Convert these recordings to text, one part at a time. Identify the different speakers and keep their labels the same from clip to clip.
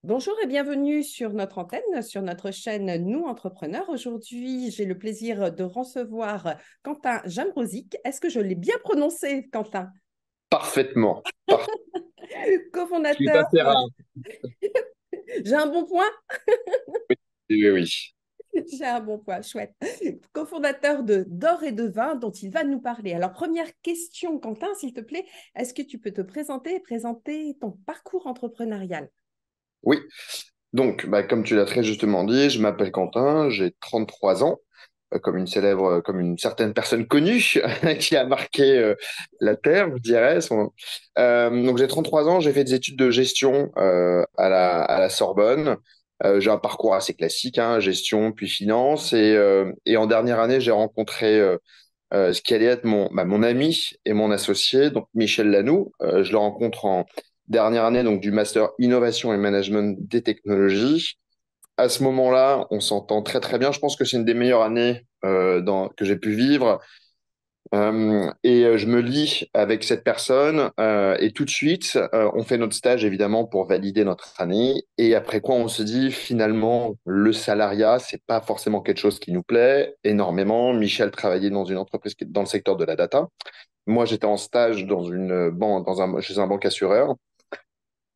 Speaker 1: Bonjour et bienvenue sur notre antenne, sur notre chaîne Nous Entrepreneurs. Aujourd'hui, j'ai le plaisir de recevoir Quentin Jamrosic. Est-ce que je l'ai bien prononcé, Quentin?
Speaker 2: Parfaitement. Parfait. Je suis
Speaker 1: Cofondateur,
Speaker 2: assez rare.
Speaker 1: j'ai un bon point?
Speaker 2: Oui, oui.
Speaker 1: J'ai un bon point, chouette. Cofondateur de D'Or et de Vin, dont il va nous parler. Alors, première question, Quentin, s'il te plaît, est-ce que tu peux te présenter et présenter ton parcours entrepreneurial?
Speaker 2: Oui. Donc, comme tu l'as très justement dit, je m'appelle Quentin, j'ai 33 ans, comme une certaine personne connue qui a marqué la Terre, je dirais. Donc, j'ai 33 ans, j'ai fait des études de gestion à la Sorbonne. J'ai un parcours assez classique, hein, gestion puis finance. Et en dernière année, j'ai rencontré ce qui allait être mon ami et mon associé, donc Michel Lanoux. Je le rencontre en dernière année donc, du master innovation et management des technologies. À ce moment-là, on s'entend très très bien. Je pense que c'est une des meilleures années que j'ai pu vivre. Je me lie avec cette personne et tout de suite, on fait notre stage évidemment pour valider notre année. Et après quoi, on se dit finalement, le salariat, c'est pas forcément quelque chose qui nous plaît énormément. Michel travaillait dans une entreprise qui est dans le secteur de la data. Moi, j'étais en stage dans une banque, chez un banque assureur.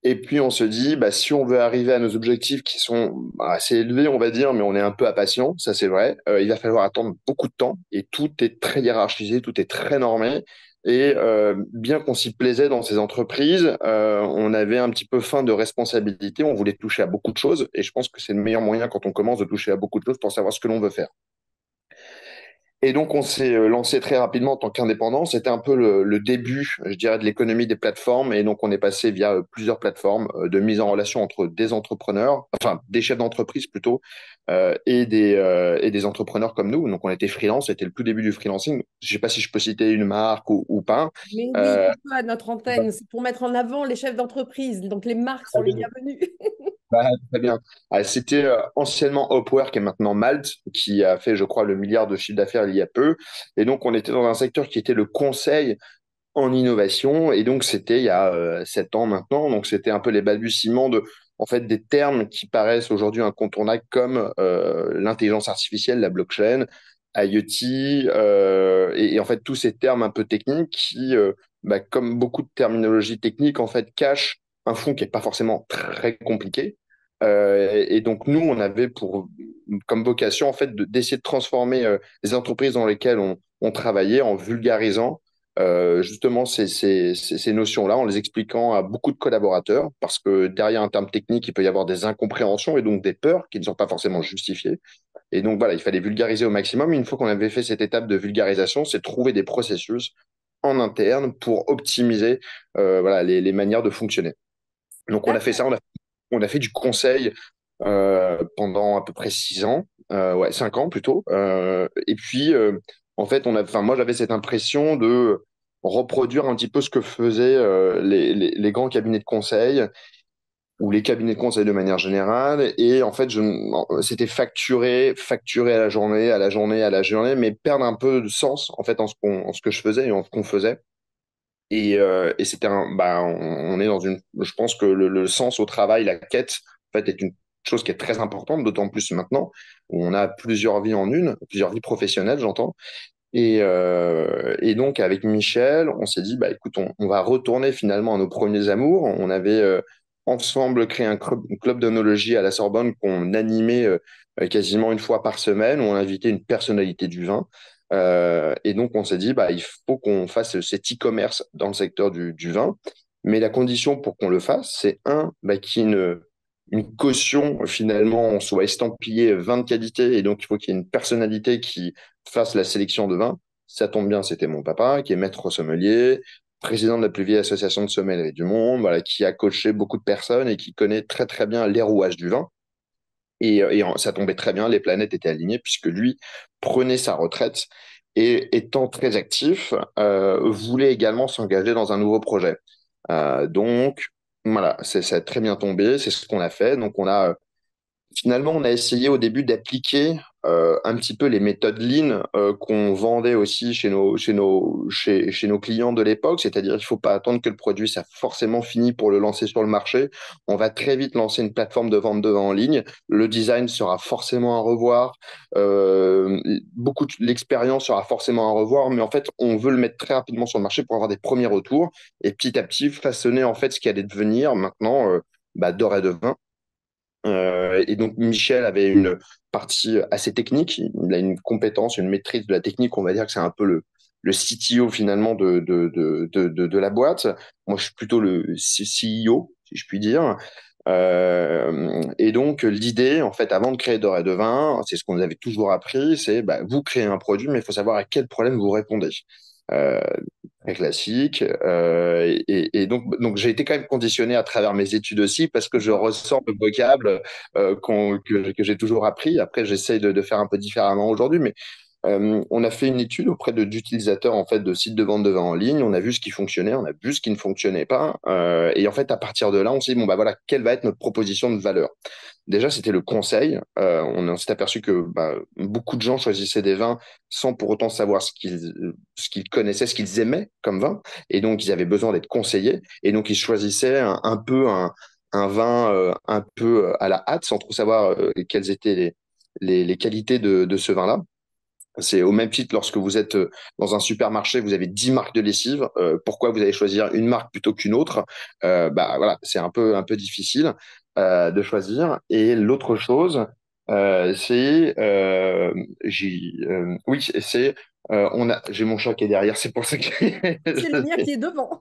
Speaker 2: Et puis on se dit, si on veut arriver à nos objectifs qui sont assez élevés, on va dire, mais on est un peu impatient, ça c'est vrai, il va falloir attendre beaucoup de temps et tout est très hiérarchisé, tout est très normé. Bien qu'on s'y plaisait dans ces entreprises, on avait un petit peu faim de responsabilité, on voulait toucher à beaucoup de choses et je pense que c'est le meilleur moyen quand on commence de toucher à beaucoup de choses pour savoir ce que l'on veut faire. Et donc, on s'est lancé très rapidement en tant qu'indépendant. C'était un peu le début, je dirais, de l'économie des plateformes. Et donc, on est passé via plusieurs plateformes de mise en relation entre des entrepreneurs, enfin, des chefs d'entreprise plutôt, et des entrepreneurs comme nous. Donc, on était freelance. C'était le tout début du freelancing. Je sais pas si je peux citer une marque ou pas.
Speaker 1: Mais oui,
Speaker 2: Euh,
Speaker 1: pourquoi notre antenne? C'est pour mettre en avant les chefs d'entreprise. Donc, les marques sont les bienvenues.
Speaker 2: Très bien. C'était anciennement Upwork et maintenant Malt, qui a fait, je crois, le milliard de chiffre d'affaires il y a peu. Et donc, on était dans un secteur qui était le conseil en innovation. Et donc, c'était il y a 7 ans maintenant. Donc, c'était un peu les balbutiements en fait, des termes qui paraissent aujourd'hui incontournables comme l'intelligence artificielle, la blockchain, IoT, et en fait, tous ces termes un peu techniques qui, comme beaucoup de terminologie technique, en fait, cachent un fond qui n'est pas forcément très compliqué. Et donc, nous, on avait comme vocation, en fait, d'essayer de transformer les entreprises dans lesquelles on travaillait en vulgarisant justement ces notions-là en les expliquant à beaucoup de collaborateurs, parce que derrière un terme technique, il peut y avoir des incompréhensions et donc des peurs qui ne sont pas forcément justifiées. Et donc voilà, il fallait vulgariser au maximum. Une fois qu'on avait fait cette étape de vulgarisation, c'est trouver des processus en interne pour optimiser voilà, les manières de fonctionner. Donc on a fait ça, on a fait du conseil pendant à peu près 6 ans, ouais, 5 ans plutôt. En fait, enfin, moi j'avais cette impression de reproduire un petit peu ce que faisaient les grands cabinets de conseil ou les cabinets de conseil de manière générale. Et en fait, c'était facturé à la journée, à la journée, à la journée, mais perdre un peu de sens en fait en ce que je faisais et en ce qu'on faisait. Et c'était on est dans je pense que le sens au travail, la quête, en fait, est une chose qui est très importante, d'autant plus maintenant où on a plusieurs vies en une, plusieurs vies professionnelles, j'entends. Et donc, avec Michel, on s'est dit, écoute, on va retourner finalement à nos premiers amours. On avait ensemble créé un club d'œnologie à la Sorbonne qu'on animait quasiment une fois par semaine, où on invitait une personnalité du vin. Et donc, on s'est dit, il faut qu'on fasse cet e-commerce dans le secteur du vin. Mais la condition pour qu'on le fasse, c'est qu'il y ait une caution, finalement, on soit estampillé vin de qualité. Et donc, il faut qu'il y ait une personnalité qui fasse la sélection de vin. Ça tombe bien, c'était mon papa, qui est maître sommelier, président de la plus vieille association de sommellerie du monde, voilà, qui a coaché beaucoup de personnes et qui connaît très très bien les rouages du vin. Ça tombait très bien, les planètes étaient alignées puisque lui prenait sa retraite et étant très actif, voulait également s'engager dans un nouveau projet. Donc voilà, ça a très bien tombé, c'est ce qu'on a fait. Donc finalement, on a essayé au début d'appliquer un petit peu les méthodes Lean qu'on vendait aussi chez nos clients de l'époque, c'est-à-dire il faut pas attendre que le produit soit forcément fini pour le lancer sur le marché. On va très vite lancer une plateforme de vente de vin en ligne. Le design sera forcément à revoir, l'expérience sera forcément à revoir, mais en fait, on veut le mettre très rapidement sur le marché pour avoir des premiers retours et petit à petit façonner en fait ce qui allait devenir maintenant d'or et de vin. Et donc Michel avait une partie assez technique, il a une compétence, une maîtrise de la technique, on va dire que c'est un peu le CTO finalement de la boîte. Moi, je suis plutôt le CEO, si je puis dire. Et donc l'idée, en fait, avant de créer D'Or et de Vin, c'est ce qu'on nous avait toujours appris, c'est bah, vous créez un produit, mais il faut savoir à quel problème vous répondez. Euh, Très classique. Donc j'ai été quand même conditionné à travers mes études aussi parce que je ressens le vocable que j'ai toujours appris. Après, j'essaye de faire un peu différemment aujourd'hui, mais on a fait une étude auprès d'utilisateurs en fait de sites de vente de vin en ligne. On a vu ce qui fonctionnait, on a vu ce qui ne fonctionnait pas. Et en fait, à partir de là, on s'est dit bon bah voilà, quelle va être notre proposition de valeur? Déjà, c'était le conseil. On s'est aperçu que bah, beaucoup de gens choisissaient des vins sans pour autant savoir ce qu'ils connaissaient, ce qu'ils aimaient comme vin. Et donc, ils avaient besoin d'être conseillés. Et donc, ils choisissaient un peu un vin un peu à la hâte, sans trop savoir quelles étaient les qualités de ce vin-là. C'est au même titre lorsque vous êtes dans un supermarché, vous avez 10 marques de lessive. Pourquoi vous allez choisir une marque plutôt qu'une autre? Bah voilà, c'est un peu difficile de choisir. Et l'autre chose, c'est oui, c'est j'ai mon chat qui est derrière, c'est pour ça que
Speaker 1: C'est le mien qui est devant.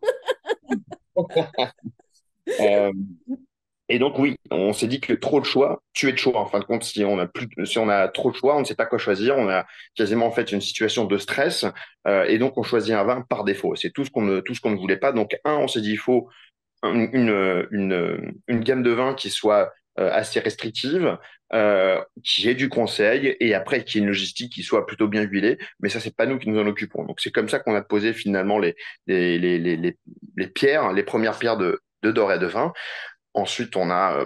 Speaker 2: Euh, et donc oui, on s'est dit que trop de choix, tuer de choix. En fin de compte, si on a trop de choix, on ne sait pas quoi choisir. On a quasiment en fait une situation de stress, et donc on choisit un vin par défaut. C'est tout ce qu'on ne voulait pas. Donc on s'est dit il faut une gamme de vins qui soit assez restrictive, qui ait du conseil et après qui ait une logistique qui soit plutôt bien huilée. Mais ça, c'est pas nous qui nous en occupons. Donc c'est comme ça qu'on a posé finalement les pierres, les premières pierres de D'Or et de Vin. Ensuite, on a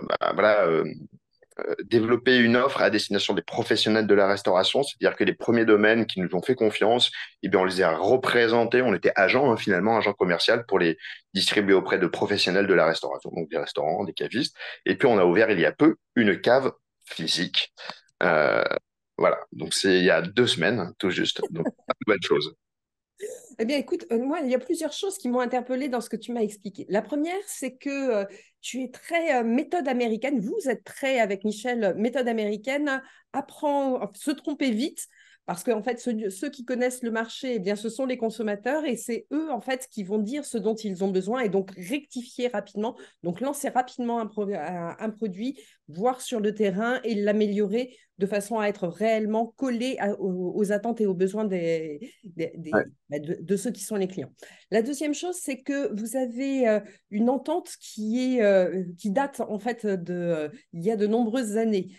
Speaker 2: développé une offre à destination des professionnels de la restauration, c'est-à-dire que les premiers domaines qui nous ont fait confiance, eh bien, on les a représentés, on était agent finalement, agent commercial pour les distribuer auprès de professionnels de la restauration, donc des restaurants, des cavistes. Et puis, on a ouvert il y a peu une cave physique. Euh, voilà, donc c'est il y a 2 semaines, tout juste. Donc, pas de nouvelle chose.
Speaker 1: Eh bien, écoute, moi, il y a plusieurs choses qui m'ont interpellée dans ce que tu m'as expliqué. La première, c'est que tu es très méthode américaine. Vous êtes très, avec Michel, méthode américaine, apprend, se tromper vite, parce qu'en fait, ceux qui connaissent le marché, eh bien, ce sont les consommateurs et c'est eux, en fait, qui vont dire ce dont ils ont besoin et donc rectifier rapidement, donc lancer rapidement un produit, voir sur le terrain et l'améliorer de façon à être réellement collé aux attentes et aux besoins
Speaker 2: Ouais.
Speaker 1: de ceux qui sont les clients. La deuxième chose, c'est que vous avez une entente qui date en fait il y a de nombreuses années.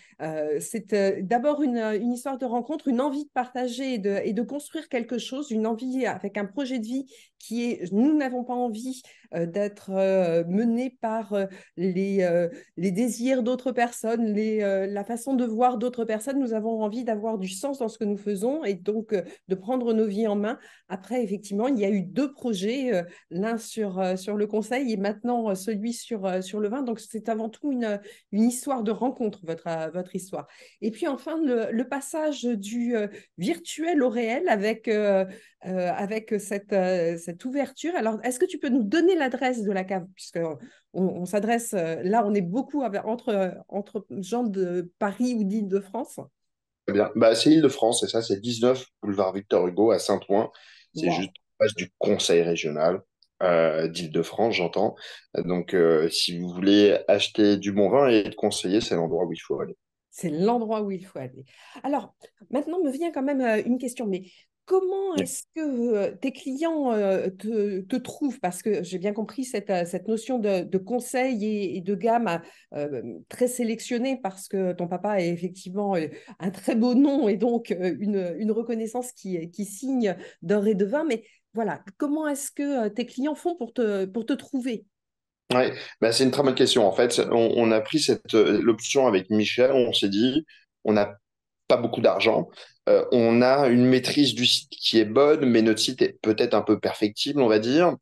Speaker 1: C'est d'abord une histoire de rencontre, une envie de partager et de construire quelque chose, une envie avec un projet de vie qui est, nous n'avons pas envie d'être mené par les désirs d'autres personnes, la façon de voir d'autres personnes. Nous avons envie d'avoir du sens dans ce que nous faisons et donc de prendre nos vies en main. Après, effectivement, il y a eu deux projets, l'un sur le conseil et maintenant celui sur le vin. Donc, c'est avant tout une histoire de rencontre, votre histoire. Et puis, enfin, le passage du virtuel au réel avec cette ouverture. Alors, est-ce que tu peux nous donner l'adresse de la cave? Puisque on s'adresse, là, on est beaucoup entre gens de Paris ou d'Île-de-France.
Speaker 2: Très bien. Bah, c'est Île-de-France, et ça, c'est 19 boulevard Victor Hugo à Saint-Ouen. C'est
Speaker 1: Waouh!
Speaker 2: juste en face du conseil régional d'Île-de-France, j'entends. Donc, si vous voulez acheter du bon vin et être conseiller, c'est l'endroit où il faut aller.
Speaker 1: C'est l'endroit où il faut aller. Alors, maintenant me vient quand même une question, mais comment est-ce que tes clients te trouvent? Parce que j'ai bien compris cette notion de conseil et de gamme très sélectionnée parce que ton papa est effectivement un très beau nom et donc une reconnaissance qui signe d'or et de vin. Mais voilà, comment est-ce que tes clients font pour te trouver?
Speaker 2: Ouais, bah, c'est une très bonne question. En fait, on a pris l'option avec Michel. On s'est dit, on a pas beaucoup d'argent. On a une maîtrise du site qui est bonne, mais notre site est peut-être un peu perfectible, on va dire,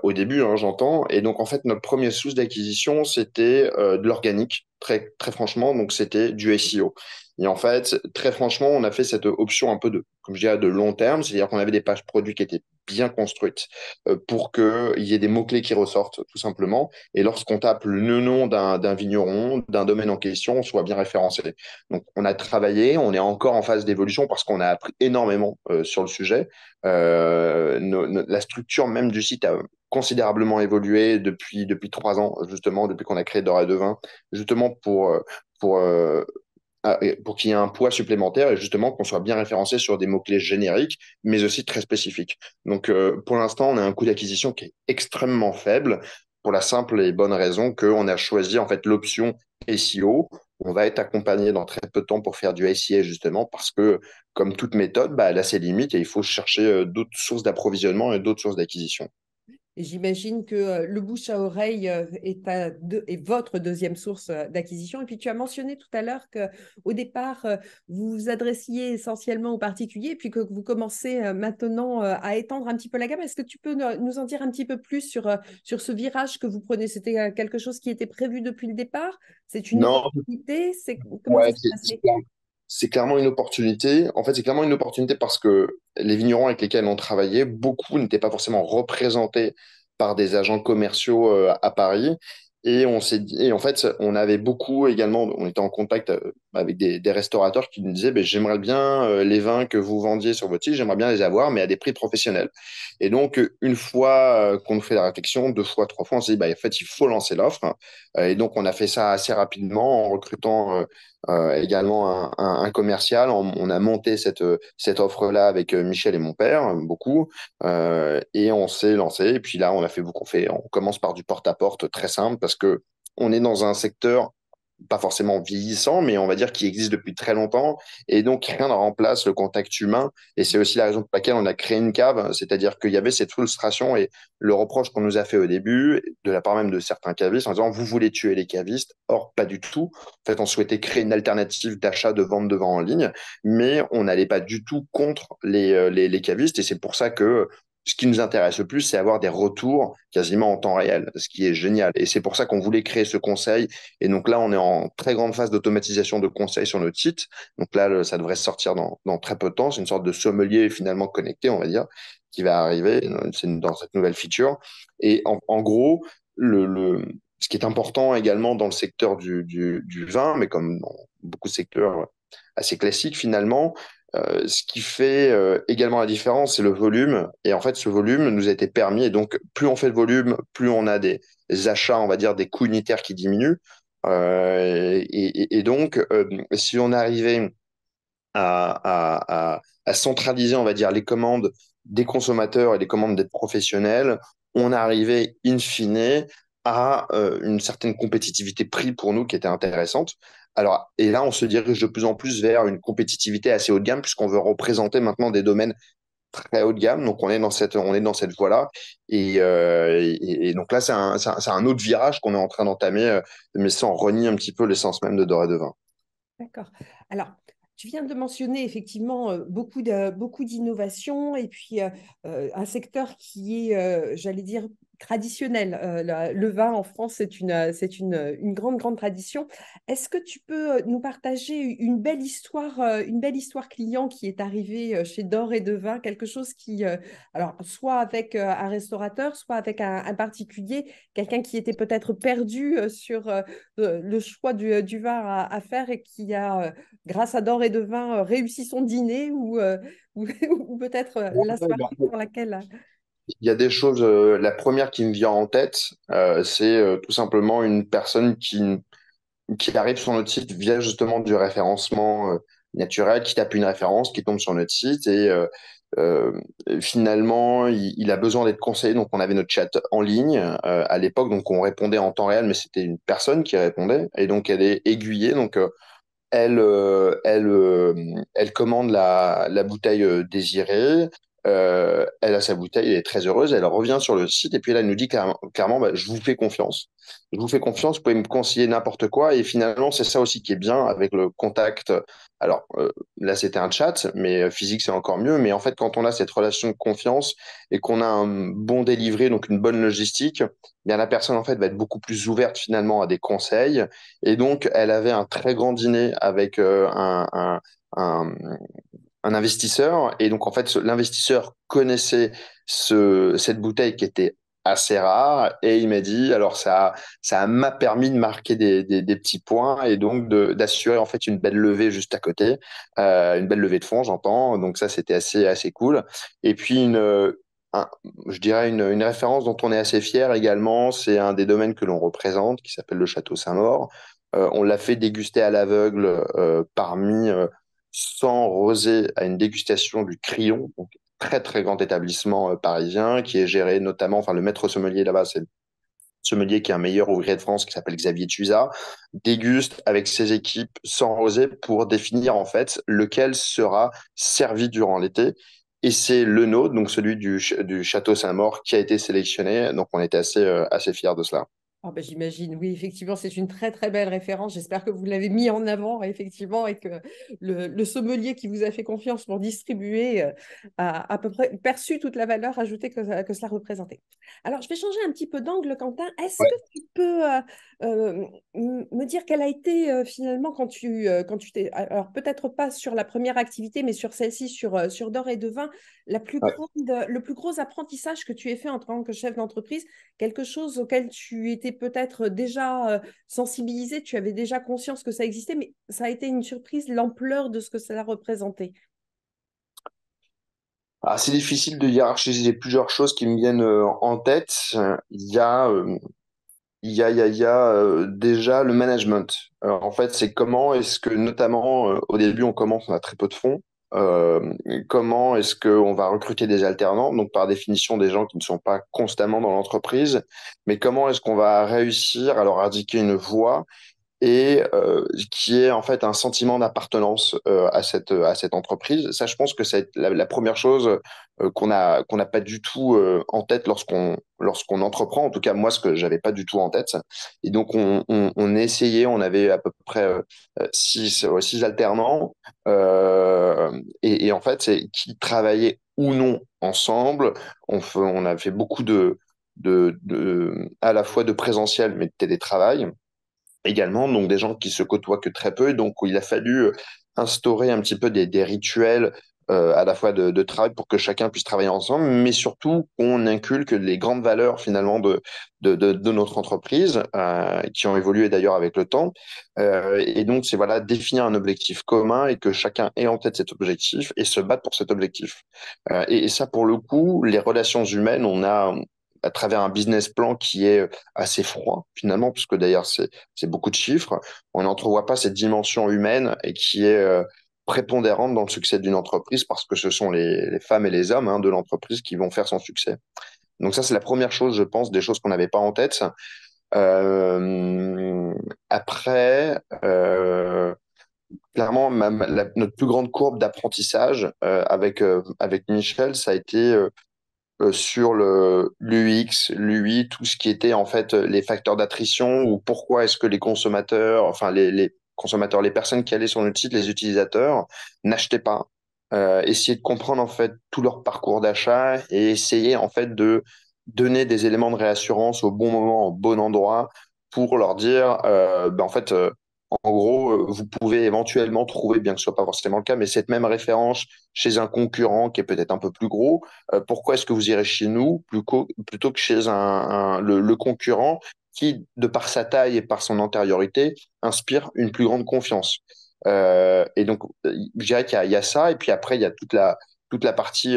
Speaker 2: au début, hein, j'entends. Et donc, en fait, notre première source d'acquisition, c'était de l'organique, très, très franchement. Donc, c'était du SEO. Et en fait, très franchement, on a fait cette option un peu de, comme je dirais, de long terme, c'est-à-dire qu'on avait des pages produits qui étaient bien construites pour qu'il y ait des mots-clés qui ressortent, tout simplement. Et lorsqu'on tape le nom d'un vigneron, d'un domaine en question, on soit bien référencé. Donc, on a travaillé, on est encore en phase d'évolution parce qu'on a appris énormément sur le sujet. La structure même du site a considérablement évolué depuis 3 ans, justement, depuis qu'on a créé Dora et Devin, justement pour, euh, pour qu'il y ait un poids supplémentaire et justement qu'on soit bien référencé sur des mots-clés génériques, mais aussi très spécifiques. Donc, pour l'instant, on a un coût d'acquisition qui est extrêmement faible pour la simple et bonne raison qu'on a choisi en fait l'option SEO. On va être accompagné dans très peu de temps pour faire du SEA justement parce que, comme toute méthode, bah, elle a ses limites et il faut chercher d'autres sources d'approvisionnement et d'autres sources d'acquisition.
Speaker 1: Et j'imagine que le bouche à oreille est votre deuxième source d'acquisition. Et puis, tu as mentionné tout à l'heure qu'au départ, vous vous adressiez essentiellement aux particuliers, et puis que vous commencez maintenant à étendre un petit peu la gamme. Est-ce que tu peux nous en dire un petit peu plus sur ce virage que vous prenez? C'était quelque chose qui était prévu depuis le départ? C'est une
Speaker 2: Non,
Speaker 1: opportunité? Comment ça
Speaker 2: ouais,
Speaker 1: s'est passé?
Speaker 2: c'est clairement une opportunité. En fait, c'est clairement une opportunité parce que les vignerons avec lesquels on travaillait, beaucoup n'étaient pas forcément représentés par des agents commerciaux à Paris. Et on s'est dit, et en fait, on avait beaucoup également, on était en contact avec des restaurateurs qui nous disaient, ben, j'aimerais bien les vins que vous vendiez sur votre site, j'aimerais bien les avoir, mais à des prix professionnels. Et donc, une fois qu'on nous fait la réflexion, 2 fois, 3 fois, on s'est dit, bah, en fait, il faut lancer l'offre. Et donc, on a fait ça assez rapidement en recrutant également un commercial. On a monté cette offre-là avec Michel et mon père, beaucoup, et on s'est lancé. Et puis là, on commence par du porte-à-porte très simple parce que on est dans un secteur pas forcément vieillissant, mais on va dire qui existe depuis très longtemps. Et donc, rien ne remplace le contact humain. Et c'est aussi la raison pour laquelle on a créé une cave, c'est-à-dire qu'il y avait cette frustration et le reproche qu'on nous a fait au début, de la part même de certains cavistes, en disant, vous voulez tuer les cavistes. Or, pas du tout. En fait, on souhaitait créer une alternative d'achat de vente de vin en ligne, mais on n'allait pas du tout contre les cavistes. Et c'est pour ça que ce qui nous intéresse le plus, c'est avoir des retours quasiment en temps réel, ce qui est génial. Et c'est pour ça qu'on voulait créer ce conseil. Et donc là, on est en très grande phase d'automatisation de conseils sur notre site. Donc là, ça devrait sortir dans très peu de temps. C'est une sorte de sommelier finalement connecté, on va dire, qui va arriver dans cette nouvelle feature. Et en gros, ce qui est important également dans le secteur du vin, mais comme dans beaucoup de secteurs assez classiques finalement, ce qui fait également la différence, c'est le volume. Et en fait, ce volume nous a été permis. Et donc, plus on fait de volume, plus on a des achats, on va dire, des coûts unitaires qui diminuent. Et donc, si on arrivait à centraliser, on va dire, les commandes des consommateurs et les commandes des professionnels, on arrivait in fine à une certaine compétitivité prix pour nous qui était intéressante. Alors, et là, on se dirige de plus en plus vers une compétitivité assez haut de gamme puisqu'on veut représenter maintenant des domaines très haut de gamme. Donc, on est dans cette voie-là. Et donc là, c'est un autre virage qu'on est en train d'entamer, mais sans renier un petit peu l'essence même de Doré de Vin.
Speaker 1: D'accord. Alors, tu viens de mentionner effectivement beaucoup d'innovations et puis un secteur qui est, j'allais dire, traditionnel. Le vin en France, c'est une grande, grande tradition. Est-ce que tu peux nous partager une belle histoire client qui est arrivée chez D'Or et Devin, quelque chose qui, alors, soit avec un restaurateur, soit avec un particulier, quelqu'un qui était peut-être perdu sur le choix du vin à faire et qui a, grâce à D'Or et de Vin, réussi son dîner ou, ou peut-être la
Speaker 2: Ouais,
Speaker 1: soirée
Speaker 2: bah,
Speaker 1: pour laquelle.
Speaker 2: il y a des choses, la première qui me vient en tête, c'est tout simplement une personne qui arrive sur notre site via justement du référencement naturel, qui tape une référence, qui tombe sur notre site euh, finalement, il a besoin d'être conseillé. Donc, on avait notre chat en ligne à l'époque, donc on répondait en temps réel, mais c'était une personne qui répondait et donc elle est aiguillée. Donc, elle commande la bouteille désirée. Elle a sa bouteille, elle est très heureuse, elle revient sur le site et puis là, elle nous dit clairement, bah, je vous fais confiance. Je vous fais confiance, vous pouvez me conseiller n'importe quoi. Et finalement, c'est ça aussi qui est bien avec le contact. Alors là, c'était un chat, mais physique, c'est encore mieux. Mais en fait, quand on a cette relation de confiance et qu'on a un bon délivré, donc une bonne logistique, eh bien la personne en fait va être beaucoup plus ouverte finalement à des conseils. Et donc, elle avait un très grand dîner avec un, un investisseur. Et donc, en fait, l'investisseur connaissait cette bouteille qui était assez rare. Et il m'a dit, alors ça m'a permis de marquer des petits points et donc d'assurer en fait une belle levée juste à côté, une belle levée de fonds, j'entends. Donc ça, c'était assez cool. Et puis, un- je dirais une référence dont on est assez fier également, c'est un des domaines que l'on représente, qui s'appelle le Château Saint-Maur. On l'a fait déguster à l'aveugle parmi 100 rosés à une dégustation du Crillon, donc très très grand établissement parisien qui est géré notamment, enfin le maître sommelier là-bas, c'est le sommelier qui est un meilleur ouvrier de France qui s'appelle Xavier Tuzat, déguste avec ses équipes 100 rosés pour définir en fait lequel sera servi durant l'été. Et c'est le nôtre, donc celui du Château Saint-Maur, qui a été sélectionné. Donc on était assez fiers de cela.
Speaker 1: Ah ben, j'imagine, oui, effectivement, c'est une très très belle référence. J'espère que vous l'avez mis en avant, effectivement, et que le sommelier qui vous a fait confiance pour distribuer a à peu près perçu toute la valeur ajoutée que cela représentait. Alors, je vais changer un petit peu d'angle, Quentin. Est-ce que tu peux me dire quelle a été finalement quand tu t'es, alors peut-être pas sur la première activité, mais sur celle-ci, sur D'or et de vin,
Speaker 2: Ouais.
Speaker 1: le plus gros apprentissage que tu aies fait en tant que chef d'entreprise, quelque chose auquel tu étais peut-être déjà sensibilisé, tu avais déjà conscience que ça existait, mais ça a été une surprise, l'ampleur de ce que cela représentait.
Speaker 2: Ah, c'est difficile de hiérarchiser plusieurs choses qui me viennent en tête. Il y a déjà le management. En fait, c'est comment est-ce que, notamment au début, on commence, on a très peu de fonds. Euh, Comment est-ce qu'on va recruter des alternants, donc par définition des gens qui ne sont pas constamment dans l'entreprise, mais comment est-ce qu'on va réussir à leur indiquer une voie et qui est en fait un sentiment d'appartenance à cette entreprise. Ça, je pense que c'est la première chose qu'on n'a pas du tout en tête lorsqu'on entreprend. En tout cas, moi, ce que j'avais pas du tout en tête. Et donc, on essayait, on avait à peu près six alternants. Et en fait, c'est qui travaillaient ou non ensemble. On a fait beaucoup à la fois de présentiel, mais de télétravail également, donc des gens qui se côtoient que très peu, et donc où il a fallu instaurer un petit peu des rituels à la fois de travail pour que chacun puisse travailler ensemble, mais surtout qu'on inculque les grandes valeurs finalement de notre entreprise, qui ont évolué d'ailleurs avec le temps. Et donc, c'est voilà, définir un objectif commun et que chacun ait en tête cet objectif et se battre pour cet objectif. Et ça, pour le coup, les relations humaines, on a à travers un business plan qui est assez froid finalement, puisque d'ailleurs c'est beaucoup de chiffres. On n'entrevoit pas cette dimension humaine et qui est prépondérante dans le succès d'une entreprise parce que ce sont les femmes et les hommes de l'entreprise qui vont faire son succès. Donc ça, c'est la première chose, je pense, des choses qu'on n'avait pas en tête. Euh, Après, clairement, notre plus grande courbe d'apprentissage avec Michel, ça a été sur l'UX, l'UI, tout ce qui était en fait les facteurs d'attrition ou pourquoi est-ce que les consommateurs, enfin les consommateurs, les personnes qui allaient sur notre site, les utilisateurs, n'achetaient pas. Essayer de comprendre en fait tout leur parcours d'achat et essayer en fait de donner des éléments de réassurance au bon moment, au bon endroit pour leur dire, ben, en fait, en gros, vous pouvez éventuellement trouver, bien que ce soit pas forcément le cas, mais cette même référence chez un concurrent qui est peut-être un peu plus gros. Pourquoi est-ce que vous irez chez nous plutôt que chez le concurrent qui, de par sa taille et par son antériorité, inspire une plus grande confiance. Et donc, je dirais qu'il y a ça, et puis après, il y a toute la partie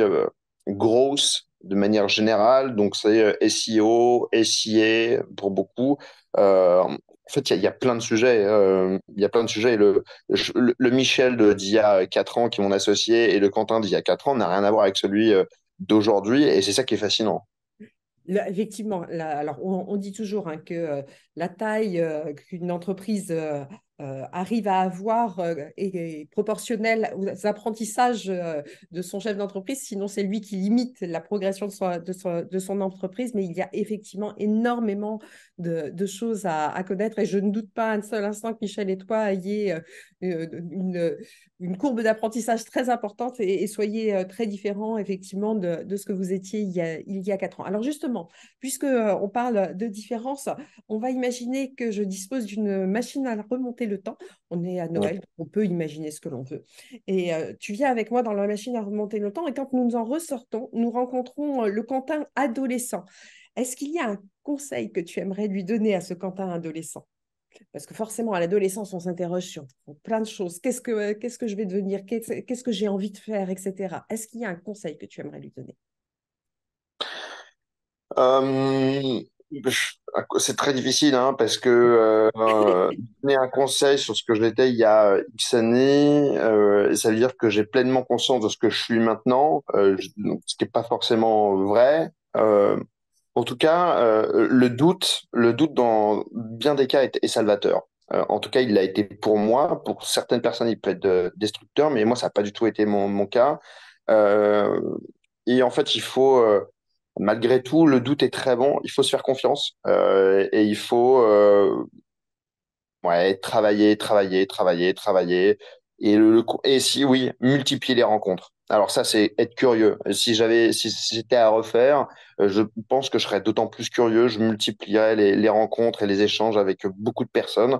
Speaker 2: grosse de manière générale. Donc, c'est SEO, SIA pour beaucoup. En fait, il y a plein de sujets. Il y a plein de sujets. Et le Michel d'il y a 4 ans, qui est mon associé, et le Quentin d'il y a 4 ans n'a rien à voir avec celui d'aujourd'hui. Et c'est ça qui est fascinant.
Speaker 1: Là, effectivement, alors on dit toujours hein, que la taille qu'une entreprise arrive à avoir est proportionnel aux apprentissages de son chef d'entreprise, sinon c'est lui qui limite la progression de son entreprise, mais il y a effectivement énormément de choses à connaître et je ne doute pas un seul instant que Michel et toi ayez une, une courbe d'apprentissage très importante et soyez très différents effectivement de ce que vous étiez il y a 4 ans. Alors justement, puisque on parle de différence, on va imaginer que je dispose d'une machine à remonter le temps. On est à Noël, on peut imaginer ce que l'on veut. Et tu viens avec moi dans la machine à remonter le temps et quand nous nous en ressortons, nous rencontrons le Quentin adolescent. Est-ce qu'il y a un conseil que tu aimerais lui donner à ce Quentin adolescent? Parce que forcément, à l'adolescence, on s'interroge sur plein de choses. Qu'est-ce que je vais devenir? Qu'est-ce que j'ai envie de faire, etc. Est-ce qu'il y a un conseil que tu aimerais lui donner?
Speaker 2: Euh, c'est très difficile hein, parce que donner un conseil sur ce que j'étais il y a X années, ça veut dire que j'ai pleinement conscience de ce que je suis maintenant, donc, ce qui n'est pas forcément vrai. En tout cas, le doute dans bien des cas est salvateur. En tout cas, il l'a été pour moi. Pour certaines personnes, il peut être destructeur, mais moi, ça n'a pas du tout été mon cas. Euh, et en fait, malgré tout, le doute est très bon. Il faut se faire confiance et il faut ouais, travailler. Et si oui, multiplier les rencontres. Alors ça, c'est être curieux. Si j'étais à refaire, je pense que je serais d'autant plus curieux. Je multiplierais les rencontres et les échanges avec beaucoup de personnes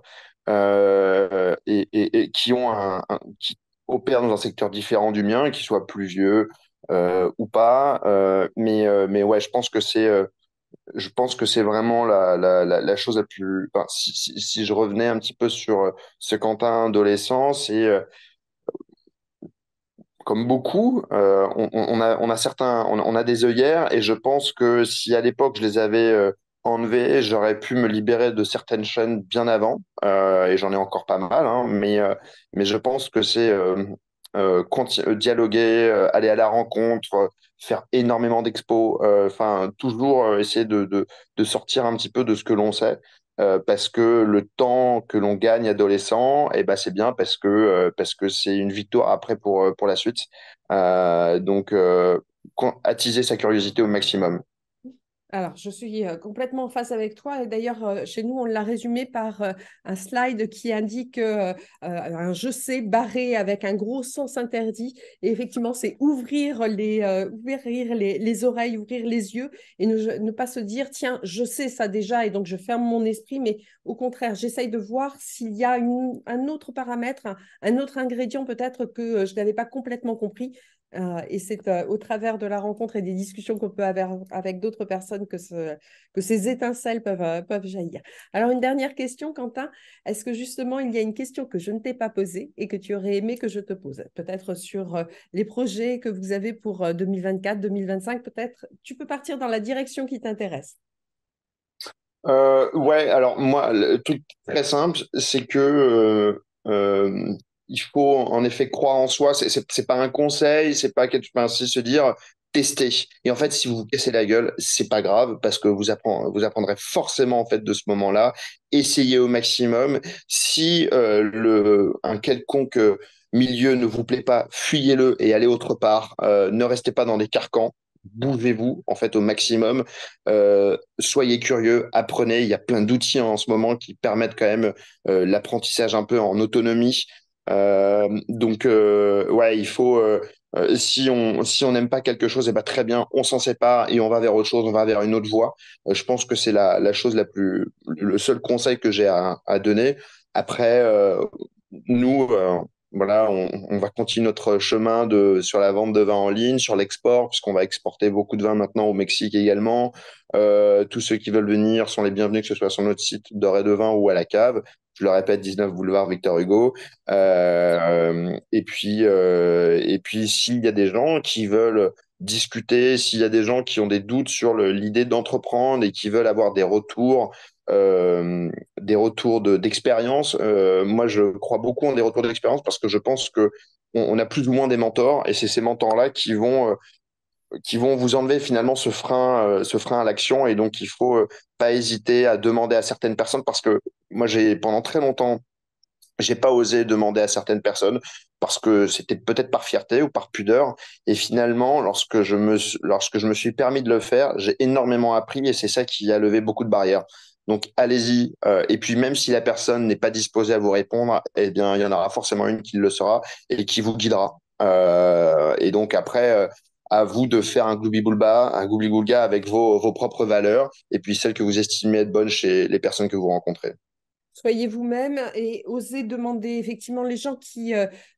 Speaker 2: et qui opèrent dans un secteur différent du mien, qui soient plus vieux ou pas. Mais ouais, je pense que c'est vraiment la chose la plus. Enfin, si je revenais un petit peu sur ce Quentin adolescent, c'est comme beaucoup, on a des œillères et je pense que si à l'époque je les avais enlevées, j'aurais pu me libérer de certaines chaînes bien avant et j'en ai encore pas mal, hein, mais je pense que c'est dialoguer, aller à la rencontre, faire énormément d'expos, enfin toujours essayer de sortir un petit peu de ce que l'on sait. Parce que le temps que l'on gagne adolescent, eh ben, c'est bien parce que c'est une victoire après pour la suite. Donc, attiser sa curiosité au maximum.
Speaker 1: Alors, je suis complètement en phase avec toi. Et d'ailleurs, chez nous, on l'a résumé par un slide qui indique un je sais barré avec un gros sens interdit. Et effectivement, c'est ouvrir les oreilles, ouvrir les yeux et ne pas se dire, tiens, je sais ça déjà et donc je ferme mon esprit. Mais au contraire, j'essaye de voir s'il y a un autre paramètre, un autre ingrédient peut-être que je n'avais pas complètement compris. Et c'est au travers de la rencontre et des discussions qu'on peut avoir avec d'autres personnes que ces étincelles peuvent jaillir. Alors, une dernière question, Quentin. Est-ce que justement, il y a une question que je ne t'ai pas posée et que tu aurais aimé que je te pose? Peut-être sur les projets que vous avez pour 2024, 2025, peut-être. Tu peux partir dans la direction qui t'intéresse.
Speaker 2: Ouais, alors moi, le truc très simple, c'est que il faut en effet croire en soi. C'est pas un conseil, c'est pas quelque chose, c'est se dire tester. Et en fait, si vous vous cassez la gueule, c'est pas grave parce que vous apprendrez forcément en fait de ce moment-là. Essayez au maximum. Si un quelconque milieu ne vous plaît pas, fuyez-le et allez autre part. Ne restez pas dans des carcans. Bougez-vous en fait au maximum. Soyez curieux, apprenez. Il y a plein d'outils en ce moment qui permettent quand même l'apprentissage un peu en autonomie. Ouais, il faut. Si on n'aime pas quelque chose, et ben très bien, on s'en sépare et on va vers autre chose, on va vers une autre voie. Je pense que c'est la chose le seul conseil que j'ai à donner. Après, nous, voilà, on va continuer notre chemin sur la vente de vin en ligne, sur l'export, puisqu'on va exporter beaucoup de vin maintenant au Mexique également. Tous ceux qui veulent venir sont les bienvenus, que ce soit sur notre site d'Or et de Vin ou à la cave. Je le répète, 19 boulevard Victor Hugo. Et puis s'il y a des gens qui veulent discuter, s'il y a des gens qui ont des doutes sur l'idée d'entreprendre et qui veulent avoir des retours d'expérience. Moi, je crois beaucoup en des retours d'expérience parce que je pense que on a plus ou moins des mentors et c'est ces mentors-là qui vont vous enlever finalement ce frein à l'action et donc il faut pas hésiter à demander à certaines personnes parce que moi, j'ai pendant très longtemps J'ai pas osé demander à certaines personnes parce que c'était peut-être par fierté ou par pudeur. Et finalement, lorsque je me suis permis de le faire, j'ai énormément appris et c'est ça qui a levé beaucoup de barrières. Donc, allez-y. Et puis, même si la personne n'est pas disposée à vous répondre, eh bien, il y en aura forcément une qui le sera et qui vous guidera. Et donc, après, à vous de faire un gloubi-boulga, un goubli-goulga avec vos propres valeurs et puis celles que vous estimez être bonnes chez les personnes que vous rencontrez.
Speaker 1: Soyez vous-même et osez demander. Effectivement, les gens qui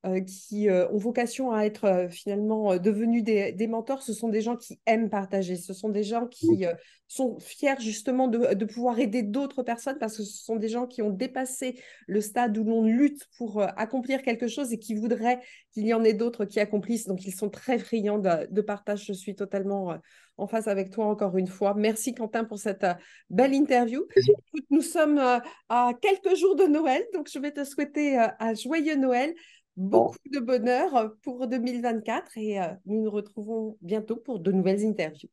Speaker 1: ont vocation à être finalement devenus des mentors, ce sont des gens qui aiment partager. Ce sont des gens qui sont fiers justement de pouvoir aider d'autres personnes parce que ce sont des gens qui ont dépassé le stade où l'on lutte pour accomplir quelque chose et qui voudraient qu'il y en ait d'autres qui accomplissent. Donc, ils sont très friands de partage. Je suis totalement en phase avec toi encore une fois. Merci Quentin pour cette belle interview. Écoute, nous sommes à quelques jours de Noël. Donc, je vais te souhaiter un joyeux Noël,
Speaker 2: Bon,
Speaker 1: beaucoup de bonheur pour 2024 et nous nous retrouvons bientôt pour de nouvelles interviews.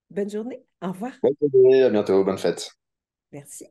Speaker 1: Bonne journée. Au revoir.
Speaker 2: bonne journée, à bientôt, bonne fête.
Speaker 1: Merci.